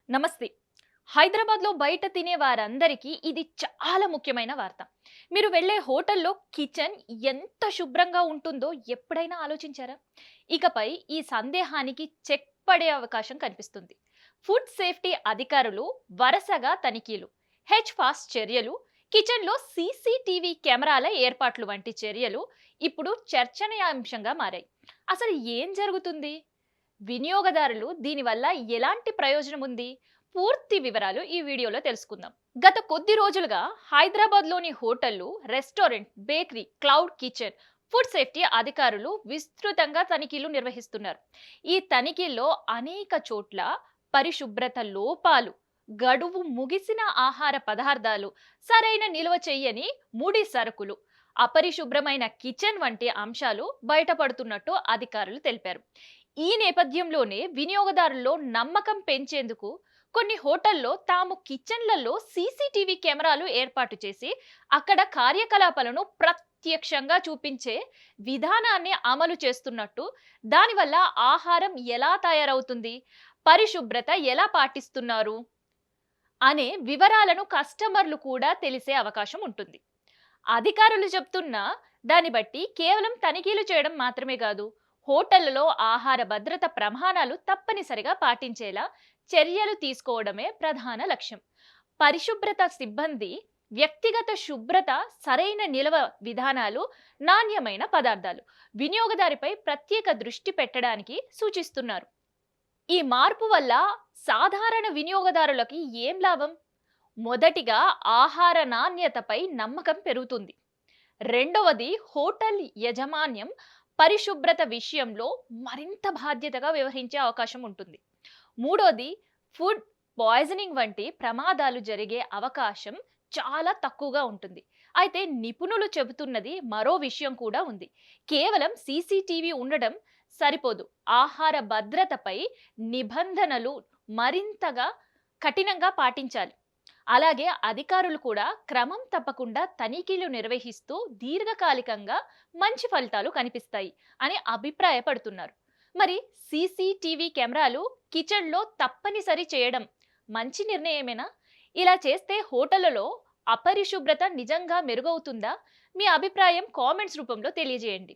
నమస్తే. హైదరాబాద్‌లో బయట తినే వారందరికీ ఇది చాలా ముఖ్యమైన వార్త. మీరు వెళ్ళే హోటల్‌లో కిచెన్ ఎంత శుభ్రంగా ఉంటుందో ఎప్పుడైనా ఆలోచించారా? ఇకపై ఈ సందేహానికి చెక్ పడే అవకాశం కనిపిస్తుంది. ఫుడ్ సేఫ్టీ అధికారులు వరుసగా తనిఖీలు, హెచ్ ఫాస్ట్ చర్యలు, కిచెన్‌లో సీసీటీవీ కెమెరాల ఏర్పాట్లు వంటి చర్యలు ఇప్పుడు చర్చనీయాంశంగా మారాయి. అసలు ఏం జరుగుతుంది? వినియోగదారులు దీనివల్ల ఎలాంటి ప్రయోజనం ఉంది? పూర్తి వివరాలు ఈ వీడియోలో తెలుసుకుందాం. గత కొద్ది రోజులుగా హైదరాబాద్లోని హోటళ్లు, restaurant, bakery, cloud kitchen, food safety అధికారులు విస్తృతంగా తనిఖీలు నిర్వహిస్తున్నారు. ఈ తనిఖీల్లో అనేక చోట్ల పరిశుభ్రత లోపాలు, గడువు ముగిసిన ఆహార పదార్థాలు, సరైన నిల్వ చెయ్యని ముడి సరుకులు, అపరిశుభ్రమైన కిచెన్ వంటి అంశాలు బయటపడుతున్నట్టు అధికారులు తెలిపారు. ఈ నేపథ్యంలోనే వినియోగదారుల్లో నమ్మకం పెంచేందుకు కొన్ని హోటల్లో తాము కిచెన్లలో సీసీటీవీ కెమెరాలు ఏర్పాటు చేసి అక్కడ కార్యకలాపాలను ప్రత్యక్షంగా చూపించే విధానాన్ని అమలు చేస్తున్నట్టు, దానివల్ల ఆహారం ఎలా తయారవుతుంది, పరిశుభ్రత ఎలా పాటిస్తున్నారు అనే వివరాలను కస్టమర్లు కూడా తెలిసే అవకాశం ఉంటుంది. అధికారులు చెప్తున్న దాన్ని బట్టి కేవలం తనిఖీలు చేయడం మాత్రమే కాదు, హోటళ్లలో ఆహార భద్రత ప్రమాణాలు తప్పనిసరిగా పాటించేలా చర్యలు తీసుకోవడమే ప్రధాన లక్ష్యం. పరిశుభ్రత సిబ్బంది వ్యక్తిగత శుభ్రత, సరైన నిల్వ విధానాలు, నాణ్యమైన పదార్థాలు వినియోగదారిపై ప్రత్యేక దృష్టి పెట్టడానికి సూచిస్తున్నారు. ఈ మార్పు వల్ల సాధారణ వినియోగదారులకి ఏం లాభం? మొదటిగా ఆహార నాణ్యతపై నమ్మకం పెరుగుతుంది. రెండవది, హోటల్ యజమాన్యం పరిశుభ్రత విషయంలో మరింత బాధ్యతగా వ్యవహరించే అవకాశం ఉంటుంది. మూడోది, ఫుడ్ పాయిజనింగ్ వంటి ప్రమాదాలు జరిగే అవకాశం చాలా తక్కువగా ఉంటుంది. అయితే నిపుణులు చెబుతున్నది మరో విషయం కూడా ఉంది. కేవలం సీసీటీవీ ఉండడం సరిపోదు. ఆహార భద్రతపై నిబంధనలు మరింతగా కఠినంగా పాటించాలి. అలాగే అధికారులు కూడా క్రమం తప్పకుండా తనిఖీలు నిర్వహిస్తూ దీర్ఘకాలికంగా మంచి ఫలితాలు కనిపిస్తాయి అని అభిప్రాయపడుతున్నారు. మరి సీసీటీవీ కెమెరాలు కిచెన్లో తప్పనిసరి చేయడం మంచి నిర్ణయమేనా? ఇలా చేస్తే హోటళ్లలో అపరిశుభ్రత నిజంగా మెరుగవుతుందా? మీ అభిప్రాయం కామెంట్స్ రూపంలో తెలియజేయండి.